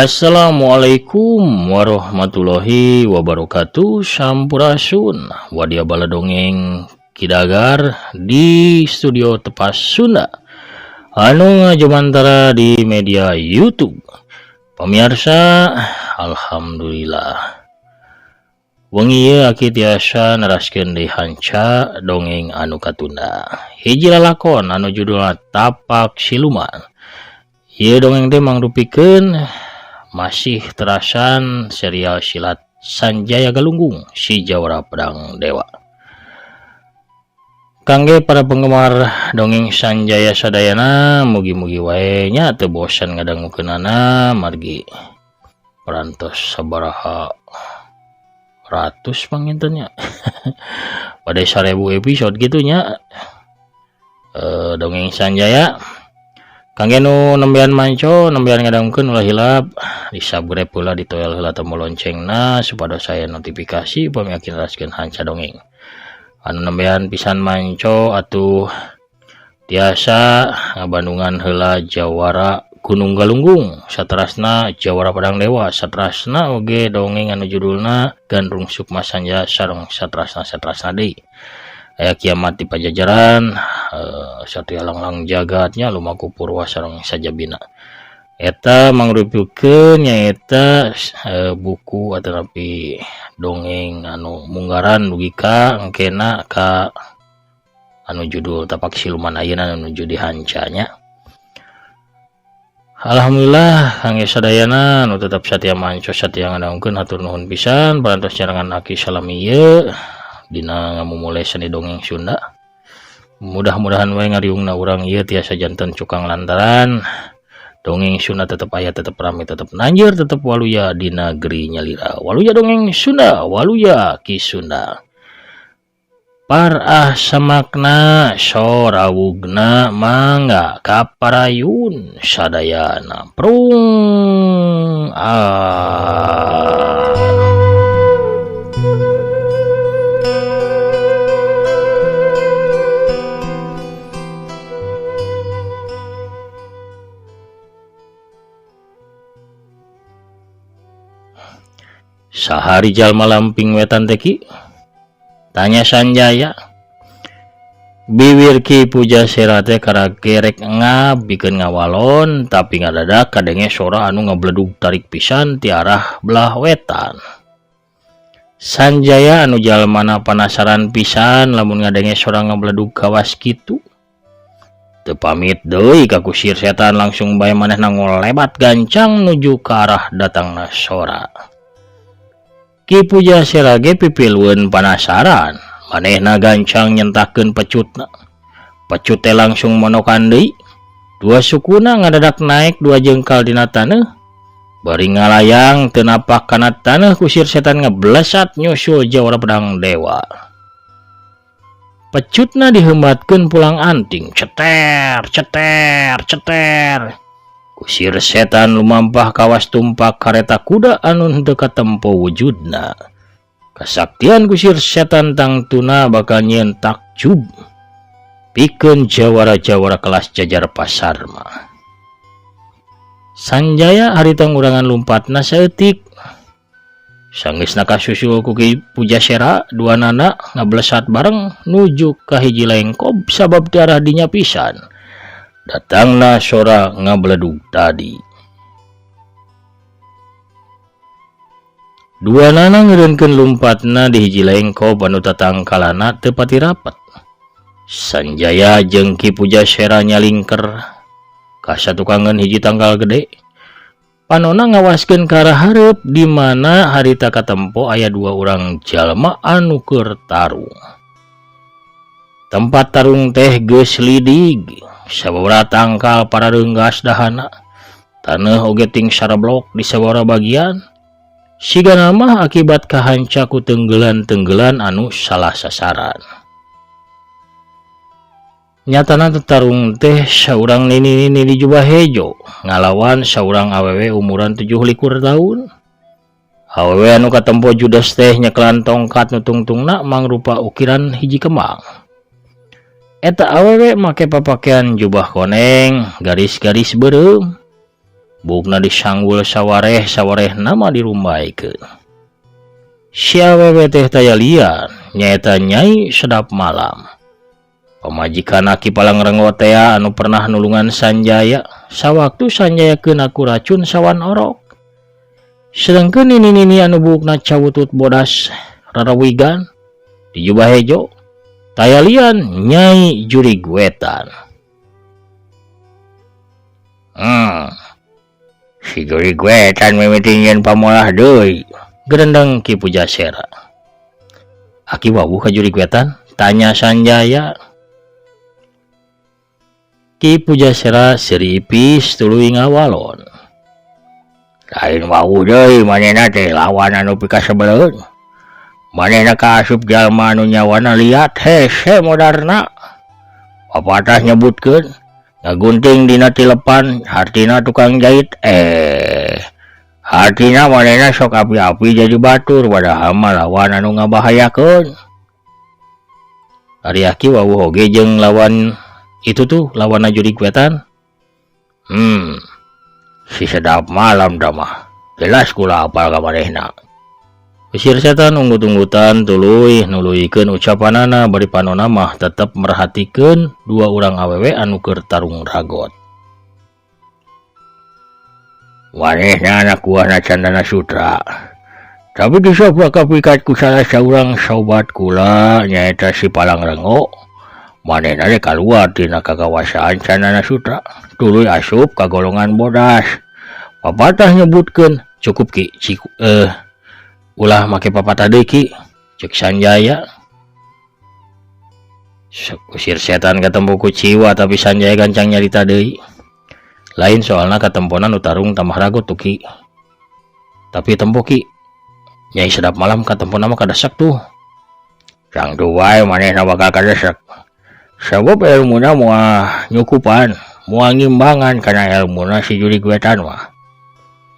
Assalamualaikum warahmatullahi wabarakatuh. Sampurasun wadia bala dongeng Kidagar di studio Tepas Sunda anu ngajumantara di media YouTube. Pemirsa, alhamdulillah wengi ieu aki tiasa neraskeun deui hanca dongeng anu katunda. Hiji lalakon anu judulna Tapak Siluman. Ieu dongeng teh mangrupikeun masih terasan serial silat Sanjaya Galunggung si Jawara Pedang Dewa. Kangge para penggemar dongeng Sanjaya sadayana, mugi-mugi wae nya teu bosan ngadangukeunana margi parantos sabaraha ratus pangintennya. Pada 1000 episode gitu nya dongeng Sanjaya. Kangge nu nembean manco, nembean ngadangkeun ulah hilap, di-subscribe pula di toel heula tombol loncengna supados saya notifikasi upami aki neraskeun hanca dongeng. Anu nembean pisan manco atuh tiasa ngabandungan heula Jawara Gunung Galunggung, saterasna Jawara Pedang Dewa, saterasna oge dongeng anu judulna Gandrung Sukma Sanjaya sareng saterasna deui. Aya kiamat di pajajaran, satya langlang jagatnya lumaku purwa sareng sajabina. Eta mangrupikeun nyaeta buku ataupun dongeng anu munggaran dugi ka engkena ka anu judul Tapak Siluman ayeuna nuju di hancanya. Alhamdulillah kangge sadayana anu tetep satya manco satya ngadangkeun hatur nuhun pisan parantos jarangan aki salami ieu dina ngamumule seni dongeng Sunda. Mudah-mudahan wae ngariungna urang ieu tiasa janten cukang lantaran dongeng Sunda tetep aya, tetep rame, tetep nanjeur, tetep waluya di negeri nyalira. Waluya dongeng Sunda, waluya ki Sunda. Parah samakna sorawugna mangga kaparayun sadayana prung Sahari jalma lamping wetan teki tanya Sanjaya. Bibir Ki Pujasera teh karagerek ngabikeun ngawalon tapi ngadadak kadenge sora anu ngabledug tarik pisan ti arah belah wetan. Sanjaya anu jalmana panasaran pisan lamun ngadenge sora ngabledug kawas kitu. Teu pamit deui ka kusir setan langsung bae manehna ngolebat gancang nuju ka arah datangna sora. Ki Pujasera ge pipilweun panasaran, manehna gancang nyentakeun pecutna. Pecut teh langsung monokan deui. Dua sukuna ngadadak naik 2 jengkal dina taneuh. Bari ngalayang teu napak kana taneuh kusir setan ngeblesat nyusul Jawara Pedang Dewa. Pecutna diheumbatkeun pulang anting, ceter ceter ceter. Kusir setan lumampah kawas tumpak kareta kuda anu henteu katempo wujudna. Kasaktian kusir setan tangtuna bakal nyieun takjub pikeun jawara-jawara kelas jajar pasar mah. Sanjaya harita ngurangan lumpatna saeutik. Sanggeusna kasusul ku Ki Pujasera, duanana ngablesat bareng nuju ka hiji lengkob sabab ti arah dinya pisan datangna sora ngabledug tadi. Duanana ngeureunkeun lumpatna di hiji lengkob anu tatangkalana teu pati rapet. Sanjaya jeung Ki Pujasera nyalingker ka satukangeun hiji tanggal gede. Panonna ngawaskeun ka arah hareup di mana harita katempo aya 2 urang jalma anu keur tarung. Tempat tarung teh geus lidig. Sababaraha tangkal para reunggas dahana. Taneuh oge ting sareblok di sababaraha bagian. Sigana mah akibat kahanca ku tenggelan-tenggelan anu salah sasaran. Nyatana tetarung teh saurang nini-nini di jubah hejo ngalawan saurang awewe umuran 17 tahun. Awewe anu katempo judes teh nyekelan tongkat nu tungtungna mangrupa ukiran hiji kemang. Eta awewe make papakean jubah koneng, garis-garis beureum. bukna disanggul sawareh nama dirumbaikeun. Si awewe teh taya lian nyaeta Nyai Sedap Malam, pamajikan Ki Palangrengo teh anu pernah nulungan Sanjaya sawaktu Sanjaya kena ku racun sawan orok. Sedangkeun nini anu bukna cawutut bodas rarawigan di jubah hejo taya lian Nyai Jurig Wetan. Si Jurig Wetan mimitingin pamolah deui, gerendeng Ki Pujasera. Aki wawuh ka Jurig Wetan? Tanya Sanjaya. Ki Pujasera seripis tuluy ngawalon. Lain wawuh deui manehna teh lawan anu pikasebeleun. Manehna kaasup jalma anu nyawana liat hese modarna. Papatah nyebutkeun ngagunting dina tilepan hartina tukang jahit. Hartina manehna sok api-api jadi batur padahal mah lawan anu ngabahayakeun. Ari Aki wawuh oge jeung lawan itu tuh lawan Jurig Wetan. Si Sedap Malam damah jelas kula apal ka manehna. Usir setan unggut-unggutan tuluy nuluyikeun ucapanana bari panonna mah tetep merhatikeun dua urang awewe anu keur tarung ragot. Manehna anak buahna Candana Sutra, tapi disok kapikat ku salah saurang sobat kula nyaeta si Palangrengo. Manehna teh kaluar tina kakawasan Candana Sutra tuluy asup ka golongan bodas. Papatah nyebutkeun cukup Ki, ulah make papatah deui Ki, cek Sanjaya. Usir setan katempo ku ciwa tapi Sanjaya gancang nyarita deui. Lain soalna katempona nu tarung tambah ragot tuh Ki. Tapi tempo Ki, Nyai Sedap Malam katempona mah kadasak tuh. Sang tuwae manehna bakal kadasak. Sabab ilmuna moal nyukupan, moal ngimbangan kana ilmuna si Jurig Wetan mah.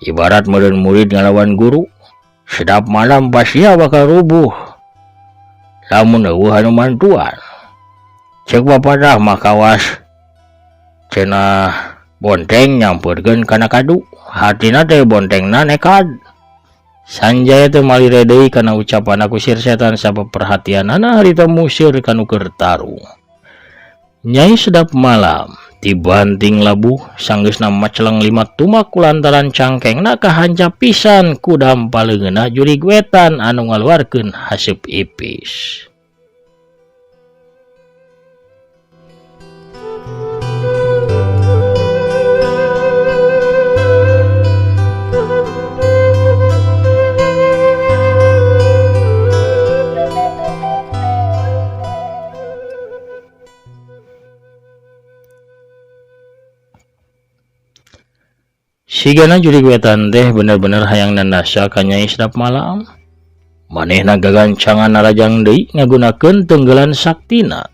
Ibarat meureun murid ngalawan guru, Sedap Malam pastinya bakal rubuh. Lamun eueuh anu mantuan. Cek papatah mah kawas cenah bonteng nyampeurkeun kana kadu, hartina teh bontengna nekad. Sanjaya teh malire deui kana ucapan kusir setan sabab perhatianana harita musir kanu keur tarung. Nyai Sedap Malam dibanting labuh sanggeusna maceleng 5 tumak kulantaran cangkengna kahanca pisan ku dampaleungeunna Jurig Wetan anu ngaluarkeun haseup ipis. Sigana Jurig Wetan teh bener-bener hayang nandasa ka Nyai Sedap Malam. Manehna gagancangan narajang deui ngagunakeun tenggelan saktina.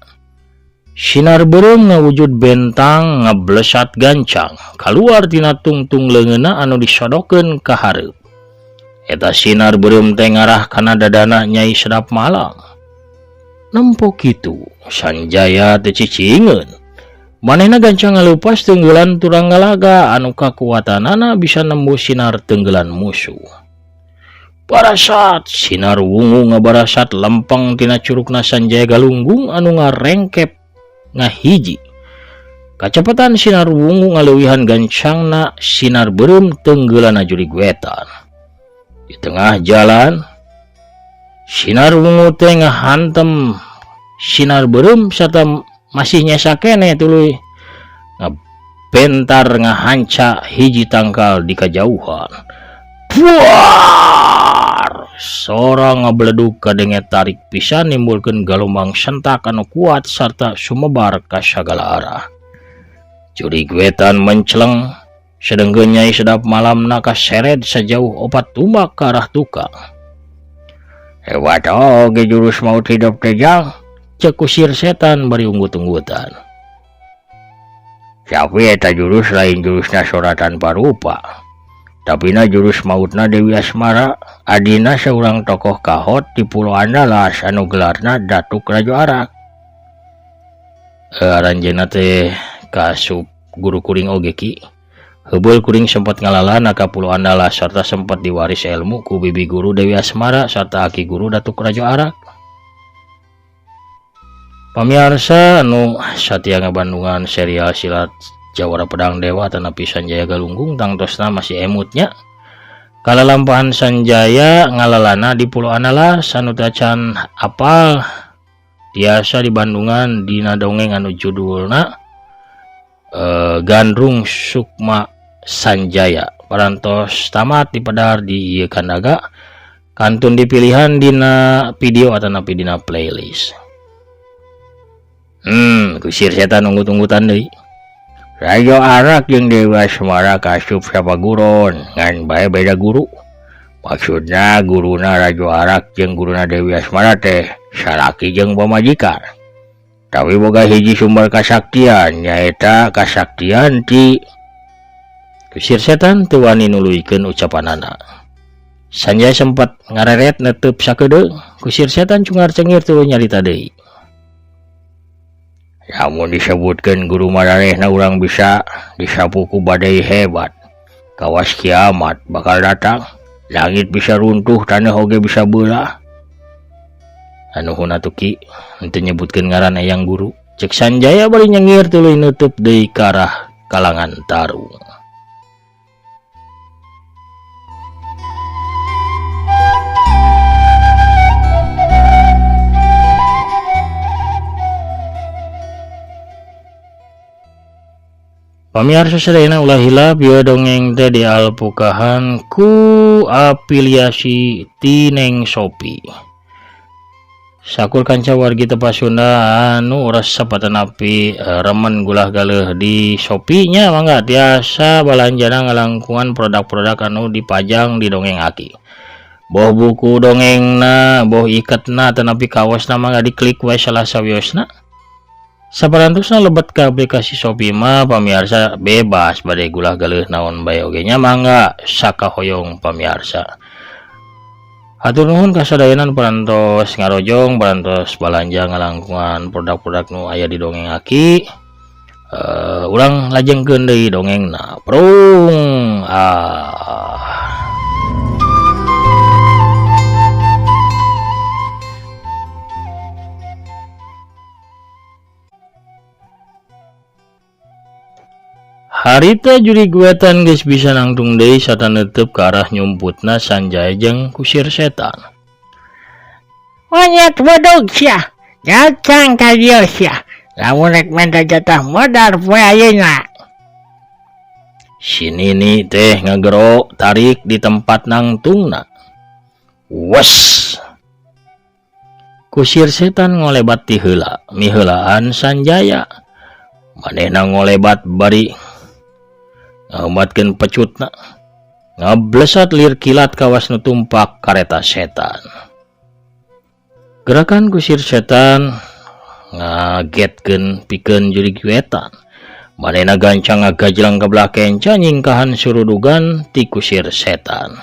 Sinar beureum ngawujud bentang ngablesat gancang kaluar tina tungtung leungeunna anu disodokeun ka hareup. Eta sinar beureum teh ngarah kana dadana Nyai Sedap Malam. Nempo kitu Sanjaya teh cicingeun. Manehna gancang ngalupas tenggelan Turanggalaga anu kakuatanana bisa nembus sinar tenggelan musuh. Barasat sinar wungu ngabarasat lempeng tina curugna Sanjaya Galunggung anu ngarengkep ngahiji. Kacepatan sinar wungu ngaleuwihan gancangna sinar beureum tenggelanna Jurig Wetan. Di tengah jalan sinar wungu teh ngahantem sinar beureum sarta masih nyesa kene tuluy ngabentar ngahanca hiji tangkal di kajauhan. Puar! Sora ngabledug kadenget tarik pisan nimbulkeun galombang sentak anu kuat sarta sumebar ka sagala arah. Jurig Wetan menceleng sedengkeun Nyai Sedap Malamna kaseret sejauh 4 tumak ke arah tukang. Hebat oge jurus maut hidup tejang, cek kusir setan bari unggut-unggutan. Tapi eta jurus lain jurusna soratan parupa. Tapi na jurus mautna Dewi Asmara, adina seorang tokoh kahot di Pulau Andalas anu gelarna Datuk Rajo Arak. Aranjeunna teh kasup guru kuring oge Ki. Heubeuh kuring sempat ngalalan ka Pulau Andala serta sempat diwaris ilmu ku bibi guru Dewi Asmara serta aki guru Datuk Rajo Arak. Pamirsa anu satia ngabandungan serial silat Jawara Pedang Dewa tanapi Sanjaya Galunggung tangtosna masih emutnya. Kalalampahan Sanjaya ngalalana di Pulau Andala anu tacan apal tiasa di Bandungan dina dongeng anu judulna Gandrung Sukma Sanjaya parantos tamat dipedar di ieu kandaga kantun dipilihan dina video atau napi dina playlist. Kusir setan unggut-unggutan deui. Rajo Arak jeung Dewi Asmara kasup sapaguron ngan bae beda guru. Maksudna guruna Rajo Arak jeung guruna Dewi Asmara teh salaki jeung pamajikan. Tapi boga hiji sumber kasaktian nyaeta kasaktian ti Kusir setan teu wani nuluykeun ucapanana. Sanjaya sempat ngareret netep sakedeung. Kusir setan cungar cengir tuluy nyarita deui. Lamun disebutkeun guru maranehna urang bisa disapu ku badai hebat. Kawas kiamat bakal datang. Langit bisa runtuh, tanah oge bisa beulah. Anu huna tuki henteu nyebutkeun ngaran eyang guru. Cek Sanjaya bari nyengir tuluy nutup deui ka arah kalangan tarung. Pamirsa sadayana ulah hilap ieu dongeng teh dialpukahan ku afiliasi Tineng Sopi. Sakur kanca wargi Tepas Sunda anu uras sapatanapi remen gulah galeuh di Shopee nya mangga tiasa balanjana ngalangkungan produk-produk anu dipajang di dongeng aki. Boh buku dongengna, boh iketna tanapi kawasna mangga diklik wae salah sawiosna. Saparantosna lebet ke aplikasi Shopee mah pamirsa bebas bade gulah galeuh naon bae oge nya mangga sakahoyong pamirsa. Hatur nuhun kasadayanan parantos ngarojong parantos balanja ngalangkungan produk-produk nu aya di dongeng aki. Urang lajengkeun deui dongengna. Prung. Harita juri guetan geus bisa nangtung deui sata neuteup ke arah nyumputna Sanjaya jeung Kusir Setan. Monyet bodog sia, datang ka dieu sia. Lamun rek minta jatah modal poe ayeuna. Si Nini teh ngagero tarik di tempat nangtungna. Wes. Kusir Setan ngolebat ti heula, miheulaan Sanjaya. Manehna ngolebat bari ngaumbatkeun pecutna. Ngablesat lir kilat kawas nu tumpak kareta setan. Gerakan Kusir Setan ngagetkeun pikeun juri guetan. Manehna gancang ngagajlang ka belah kenca nyingkahan surudugan ti Kusir Setan.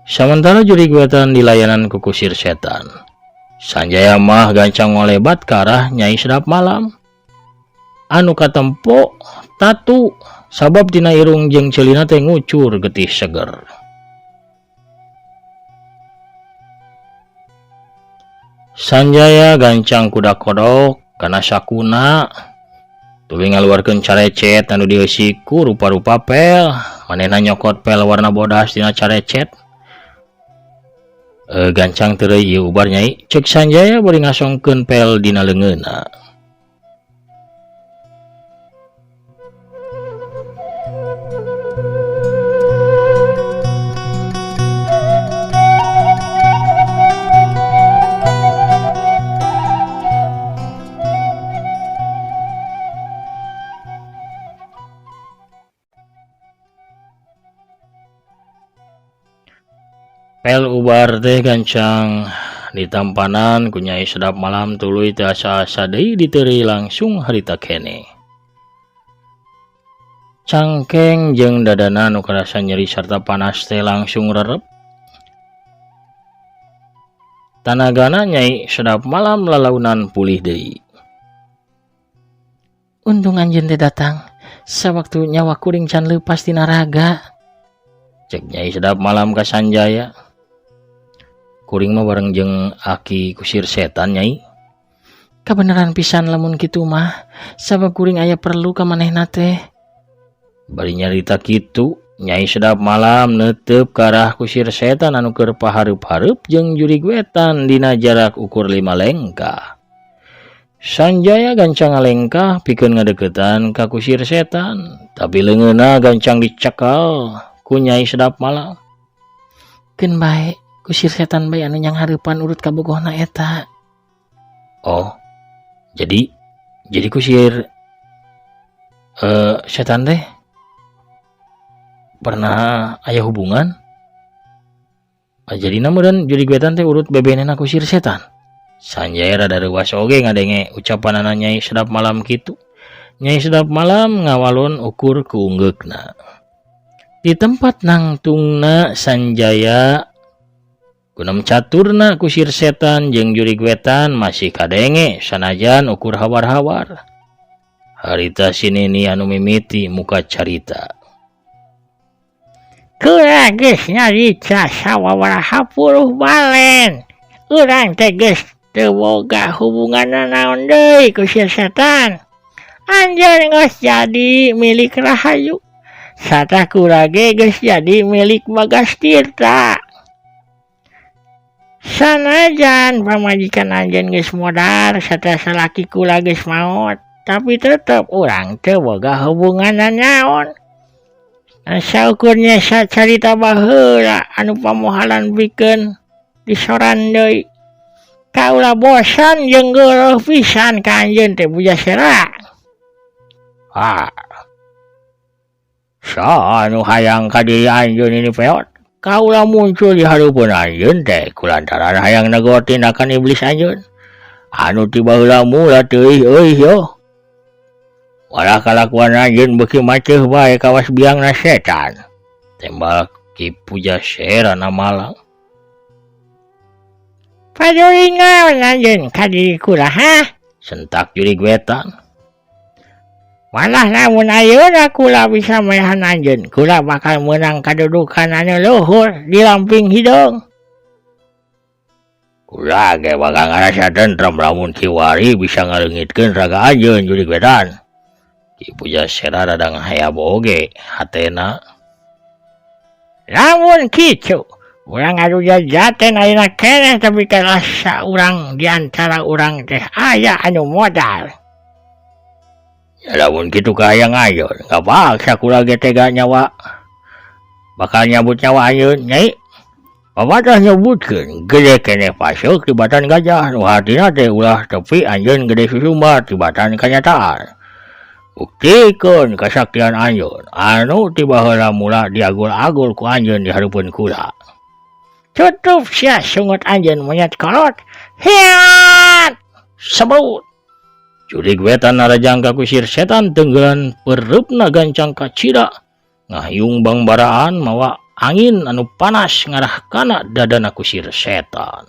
Sementara juri guetan dilayanan ku Kusir Setan, Sanjaya mah gancang ngolebat ke arah Nyai Sedap Malam. Anu katempo tatu sabab dina irung jeung ceulina teh ngucur getih seger. Sanjaya gancang kuda kodok kana sakuna tuluy ngaluarkeun carecet anu dieusi ku rupa-rupa pel. Manehna nyokot pel warna bodas dina carecet. Gancang teureui ieu ubar Nyai, cek Sanjaya bari ngasongkeun pel dina leungeunna. Pel ubar teh gancang ditampanan ku Nyai Sedap Malam tuluy teh asa-asa deui diteuri langsung harita keneh. Cangkeng jeung dadana nu karasa nyeri sarta panas teh langsung rerep. Tanagana Nyai Sedap Malam lalaunan pulih deui. Untung anjeun teh datang. sawaktu nyawa kuring can leupas tina raga. Cek Nyai Sedap Malam ka Sanjaya. Kuring mah bareng jeung aki kusir setan Nyai. Kabeneran pisan lamun kitu mah, sabab kuring aya perlu ka manehna teh. Bari nyarita kitu, Nyai Sedap Malam neuteup ka arah kusir setan anu keur pahareup-hareup jeung jurig wetan dina jarak ukur 5 lengkah. Sanjaya gancang ngalengkah pikeun ngadeukeutan ka kusir setan, tapi leungeunna gancang dicekal ku Nyai Sedap Malam. Keun bae kusir setan bae anu nyang hareupan urut ka bogohna eta. Oh, jadi kusir setan teh pernah aya hubungan? Jadi namudan jurig wetan teh urut bebenena kusir setan. Sanjaya rada reuwas oge ngadenge ucapanana Nyai Sedap Malam kitu. Nyai Sedap Malam ngawalon ukur ku unggeukna. Di tempat nangtungna Sanjaya kunem caturna kusir setan jeung jurig wetan masih kadenge sanajan ukur hawar-hawar. Harita sinini anu mimiti muka carita. Kula geus nyarita sawawaraha puluh balen. Urang teh geus teu boga hubungan naon deui kusir setan. Anjeun geus jadi milik Rahayu. Satah kula ge geus jadi milik Bagas Tirta. Sanajan pamajikan anjeun geus modar satah salaki kula geus maot, tapi tetep urang teu boga hubungan naon. Saukurnya sacarita baheula anu pamohalan bikeun disoran deui. Kaula bosan jeung geuleuh pisan ka anjeun teh Bujasera. Anu hayang ka diri anjeun ini peot. Kaula muncul di hareupeun anjeun teh kulantaran hayang negor tindakan iblis anjeun. Anu ti baheula mula teuing euy yo. Walah kalakuan anjeun beuki maceuh bae kawas biangna setan. Tembak Ki Pujasera na Malang. Paduli naon anjeun ka diri kula ha? Sentak jurig wetan. Malah lamun ayeuna kula bisa meyahan anjeun, kula bakal menang kadudukan anu luhur di lamping hidung. Kula ge bakal ngarasa tentrem lamun kiwari bisa ngaleungitkeun raga anjeun jurig wetan. Ki Pujasera rada ngahayab oge hatena. Lamun kitu, urang adu jajaten ayeuna keneh tapi karasa urang di antara urang teh aya anu modal. Ya lamun kitu kahayang ayeun, ngapaksa kula ge tega nyawa. Bakal nyabut nyawa anjeun, Nyai. Pamatah nyebutkeun gede keneh paseuk tibatan gajah nu hartina teh ulah tepi anjeun gede susumbar tibatan kanyataan. Buktikeun kasaktian anjeun anu ti baheula mula diagul-agul ku anjeun di hareupeun kula. Tutup sia sungut anjeun monyet kolot. Hiat! Sabut. Jurig wetan narajang ka kusir setan tenggelan pereupna gancang ka cida. Ngahyung bangbaraan mawa angin anu panas ngarah kana dadana kusir setan.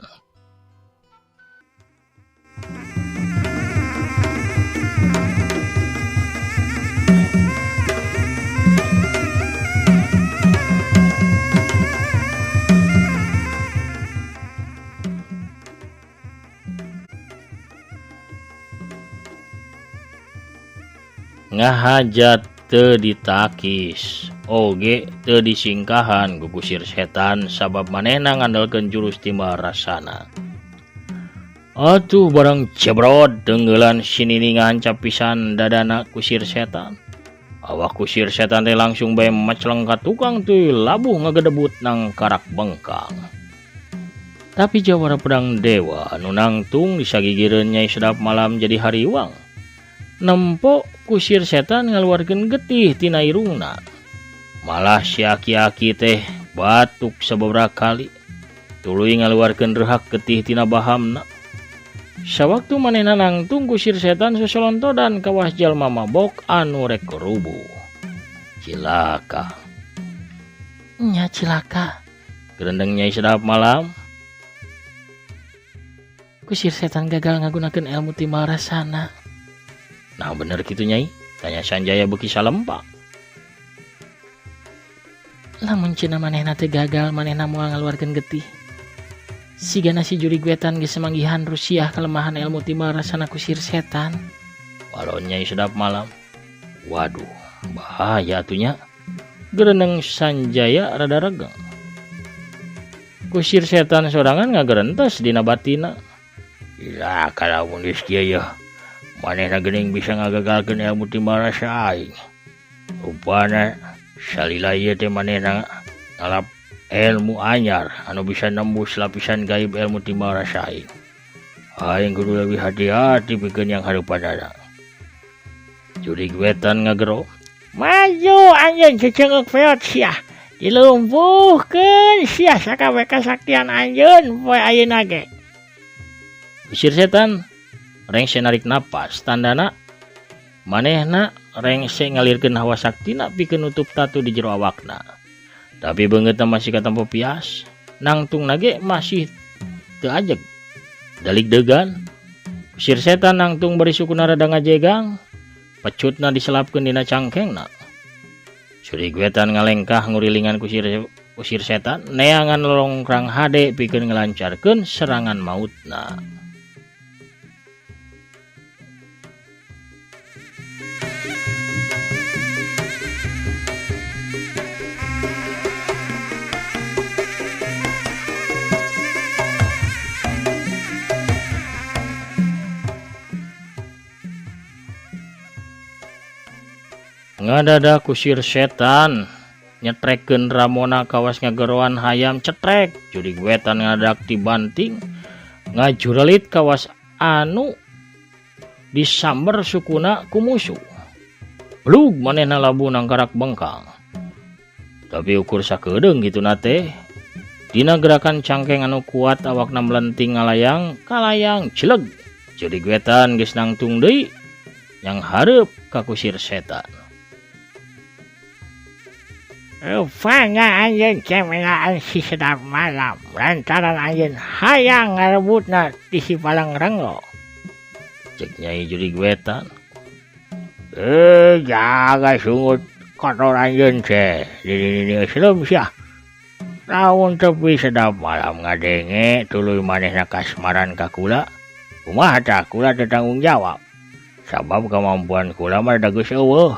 Ngahajat teu ditakis oge teu disingkahan ku kusir setan sabab manehna ngandalkeun jurus timbal rasana. Atuh barang cebrot tenggelan sininingan capisan dadana kusir setan. Awak kusir setan teh langsung bae macleng ka tukang teuy labuh ngagedebut nang karak bengkang. Tapi jawara pedang dewa anu nangtung disagigireun Nyai Sedap Malam jadi hariwang. Nempo kusir setan ngaluarkeun getih tina irungna. Malah si aki-aki teh batuk sababaraha kali. Tuluy ngaluarkeun rehak getih tina bahamna. Sawaktu manehna nangtung kusir setan sosolontodan kawas jalma mabok anu rek rubuh. Cilaka. Nya cilaka. Gerendeng Nyai Sedap Malam. Kusir setan gagal ngagunakeun ilmu timbal rasana. Nah bener gitu Nyai, Tanya Sanjaya beki salempak. Lamun cenah manehna teu gagal, manehna moal ngaluarkeun getih. Sigana si Jurig Wetan geus semanggihan Rusiah kelemahan ilmu timbal rasana kusir setan. Walon Nyai Sedap Malam. Waduh, bahaya atunya. Gereneng Sanjaya rada regeng. Kusir setan sorangan ngagerentos dina batina. Ya kalamun geus kieu ya, manehna geuning bisa ngagagalkeun ilmu timbal rasa aing. Rupana salila ieu teh manehna ngalap ilmu anyar anu bisa nembus lapisan gaib ilmu timbal rasa aing. Aing kudu lebih hati-hati pikeun yang hareupanana. Jurig Wetan ngagero. Maju anjeun cecengeuk feot sia. Dilumpuhkeun sia sakabeh kasaktian anjeun poe ayeuna ge. Kusir setan rengse narik napas, tandana manehna rengse ngalirkeun hawa saktina pikeun nutup tatu di jero awakna. Tapi beungeutna masih katampo pias, nangtungna ge masih teu ajeg. Dalik deugan, kusir setan nangtung bari sukuna rada ngajegang, pecutna diselapkeun dina cangkengna. Jurig Wetan ngalengkah ngurilingan kusir setan, neangan longkrang hade pikeun ngelancarkeun serangan mautna. Ngadada kusir setan nyetrekeun Ramona kawas ngageroan hayam cetrek. Jurig Wetan ngadak dibanting ngajurelit kawas anu disamber sukuna ku musuh. Blug manehna labu nangkarak bengkang. Tapi ukur sakedeung kitu nate, dina gerakan cangkeng anu kuat awakna melenting ngalayang kalayang cileg. Jurig Wetan geus nangtung deui yang hareup ka kusir setan. Rupanya anjeun cemelaan si Sedap Malam lantaran anjeun hayang ngarebutna di si Palangrenggo. Cek Nyai Jurig Wetan. Jaga sungut kotor anjeun teh. Di serem sia. Lamun tepi Sedap Malam ngadenge tuluy manehna kasmaran ka kula. Kumaha tah kula teu tanggung jawab. Sabab kemampuan kula mah da geus eueuh.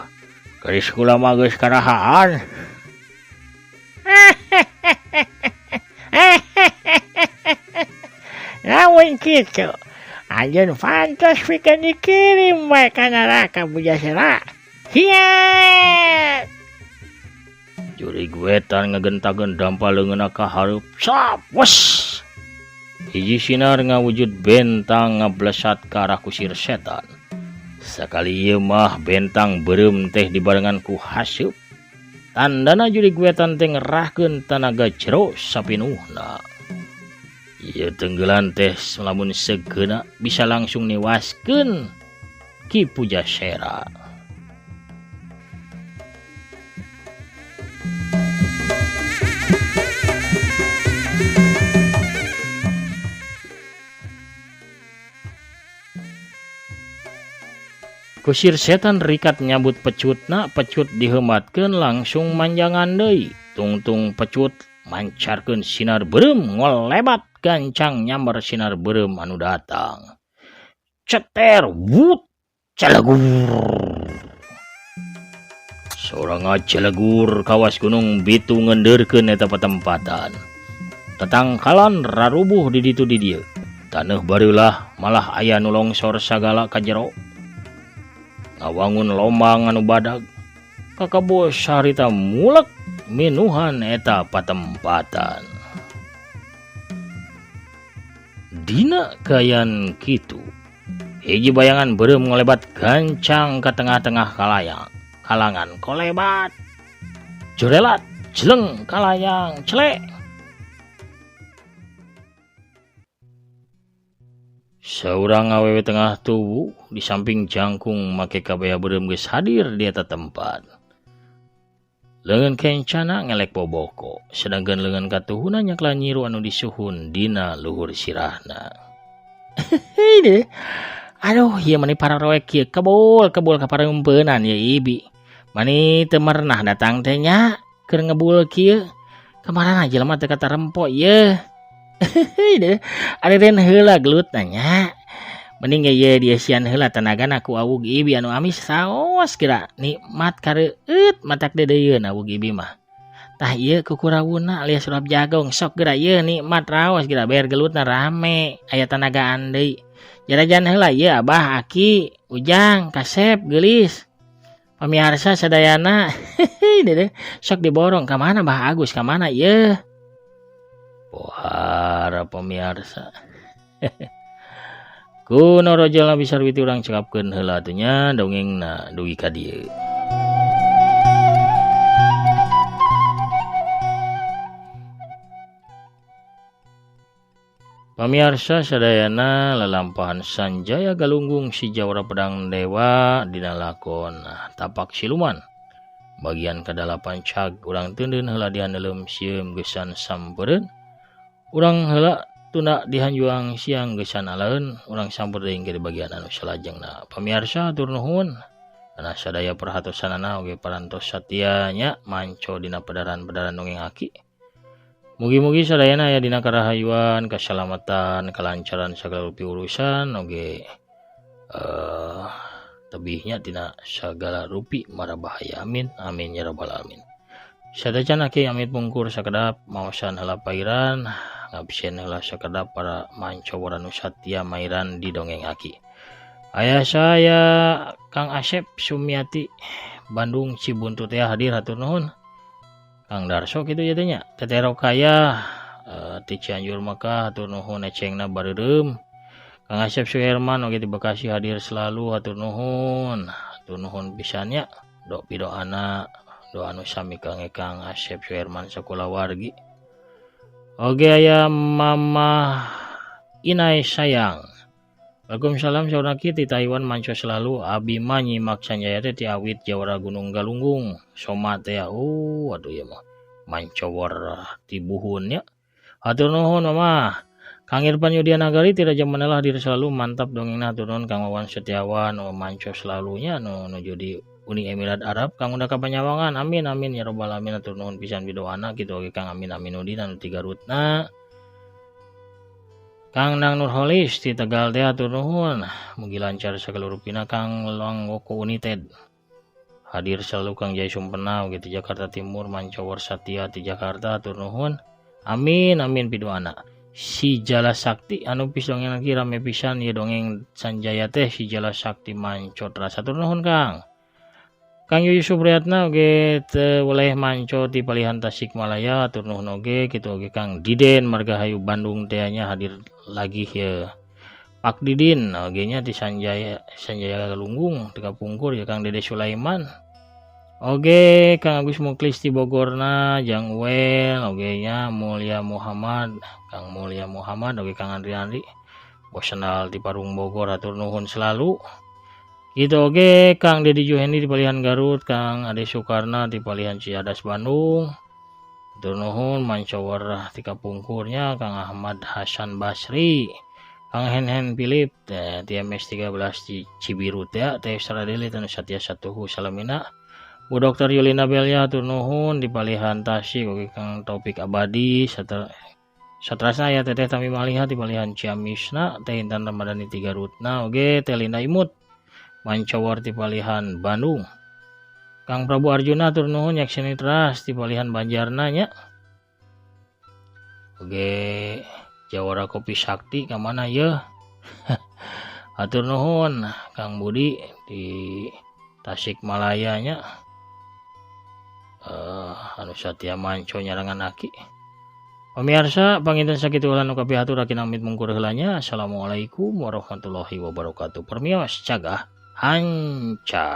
Geus kula mah geus karahaan. Lamun kitu, anjeun pantos pikeun dikirim bae ka neraka Bujasera. Hiat! Jurig Wetan ngagentakeun dampaleungeunna ka hareup. Sap, wes. Hiji sinar ngawujud bentang ngablesat ka arah kusir setan. Sakali ieu mah bentang beureum teh dibarengan ku haseup. Tandana Jurig Wetan teh ngerahkeun tanaga jero sapinuhna. Ieu tenggelan teh lamun segeuna bisa langsung niwaskeun Ki Pujasera. Kusir setan rikat nyambut pecutna, pecut diheumatkeun langsung manjangan deui. Tungtung pecut mancarkeun sinar beureum ngolebat gancang nyamber sinar beureum anu datang. Ceter wut celegur. Soranga celegur kawas gunung Bitu ngendeurkeun eta patempatan. Tetangkalan rarubuh di ditu di dieu. Taneuh barulah malah aya nu longsor sagala ka jero. Ngawangun lombang anu badag. Kakabos harita mulek minuhan eta patempatan. Dina kayan kitu, hiji bayangan beureum ngolebat gancang ka tengah-tengah kalangan kolebat. Jorelat jeleng kalayang celek. Saurang awewe tengah tubuh di samping jangkung make kabaya beureum geus hadir di eta tempat. Leungeun kencana ngelek boboko, sedangkan leungeun katuhuna nyakla nyiru anu disuhun dina luhur sirahna. Hei, Aduh, ieu mani para roek kieu kebul ka pareumpeunan ya Ibi. Mani teu merenah datang teh nya keur ngebul kieu. Kemana jelema teu katarempo ieu. Aderen heula gelut nanya. Mending ye dia sian heula tenagana ku awug Ibi anu amis saos kira nikmat kareueut matak dedeyeun awug Ibi mah. Tah ieu kukurawuna alias surap jagong sok geura ieu nikmat raos geura beer gelutna rame aya tenagaan deui. Jarajan heula ieu Abah, Aki, Ujang, Kasep, Geulis. Pamirsa sadayana sok diborong ka mana Bah Agus ka mana ieu? Pohara pamirsa. Kuno rojol bisa witi urang cekapkeun heula teh nya dongengna dugi ka dieu. Pamirsa sadayana lalampahan Sanjaya Galunggung si Jawara Pedang Dewa dina lakon Tapak Siluman. Bagian ke-8 cag urang teundeun heula dihandelem sieum geusan sampeureun. Urang heula tunda dihanjuang siang geusan alaeun, urang samper deui ke di bagian anu salajengna. Pamirsa hatur nuhun. Kana sadaya perhatosanana oge parantos satia nya manco dina pedaran-pedaran dongeng Aki. Mugi-mugi sadayana aya dina karahayuan, kasalamatan, kalancaran sagala rupi urusan oge tebihnya dina sagala rupi mara bahaya. Amin amin ya rabbal alamin. Sadacan Aki amit pungkur sakedap maosan heula pairan ngabisen heula sakedap para mancoworan nu satia mairan di dongeng Aki. Aya saya Kang Asep Sumiati Bandung Cibuntut ya hadir hatur nuhun. Kang Darso kitu ya teh nya. Teteh Rokaya ti Cianjur Mekah hatur nuhun ecengna bareureum. Kang Asep Suherman oge di Bekasi hadir selalu hatur nuhun. Hatur nuhun pisan nya. Dok pidoana doa anu sami Kang Asep Suherman sakulawargi. Oge aya Mama Inai sayang. Waalaikumsalam saudara kita di Taiwan manco selalu abi mah nyimak sanjaya teh ti awit Jawara Gunung Galunggung. Soma teh aduh ya mah mancowor ti buhun nya. Hatur nuhun Mama. Kang Irfan Yudian Nagari tidak jam menelah diri selalu mantap dongengna hatur nuhun Kang Wawan Setiawan manco selalunya nuju di Uni Emirat Arab Kang unda kapanyawangan amin amin ya robbal alamin hatur nuhun pisan bidoana kitu oge Kang Amin Aminuddin anu ti Garutna. Kang Nang Nurholis di Tegal teh hatur nuhun. Mugi lancar sagala rupina Kang Langoko United. Hadir selalu Kang Jai Sumpena oge ti Jakarta Timur mancowor satia ti Jakarta hatur nuhun. Amin amin pidoana. Si Jala Sakti anu pis dongeng lagi rame pisan ya dongeng Sanjaya teh si Jala Sakti manco terasa hatur nuhun Kang. Kang Yuyu Supriyatna oge teu oleh manco ti palihan Tasikmalaya hatur nuhun oge kitu oge Kang Diden Margahayu Bandung teh nya hadir lagi ya. Pak Didin oge nya ti Sanjaya Galunggung teu kapungkur ya Kang Dede Sulaiman. Oge Kang Agus Muklis ti Bogorna Jang Wel oge nya Mulya Muhammad, Kang Mulya Muhammad oge Kang Andri Bosenal ti Parung Bogor hatur nuhun selalu. Itu oge Kang Dedi Juhendi di Palihan Garut, Kang Ade Sukarna di Palihan Ciadas Bandung. Hatur nuhun mancowor ti kapungkurnya Kang Ahmad Hasan Basri, Kang Hen Philip ti MS 13 di Cibiru teh Saradeli tanu Satya Satuhu salamina. Bu Dr. Yulina Belia hatur nuhun di Palihan Tasik oge Kang Taufik Abadi satrasna aya Teteh Tami Maliha di Palihan Ciamisna teh Intan Ramadhani ti Garutna oge teh Linda Imut mancowor ti Palihan Bandung. Kang Prabu Arjuna hatur nuhun nyaksini teras ti Palihan Banjarna nya. Oge Jawara Kopi Sakti ka mana ye? Hatur nuhun Kang Budi di Tasikmalaya nya. Anu satia manco nyarangan Aki. Pemirsa panginten sakitu ulah nu kapihatorakeun amit mungkur heula nya. Assalamualaikum warahmatullahi wabarakatuh. Permios cagah Hanca.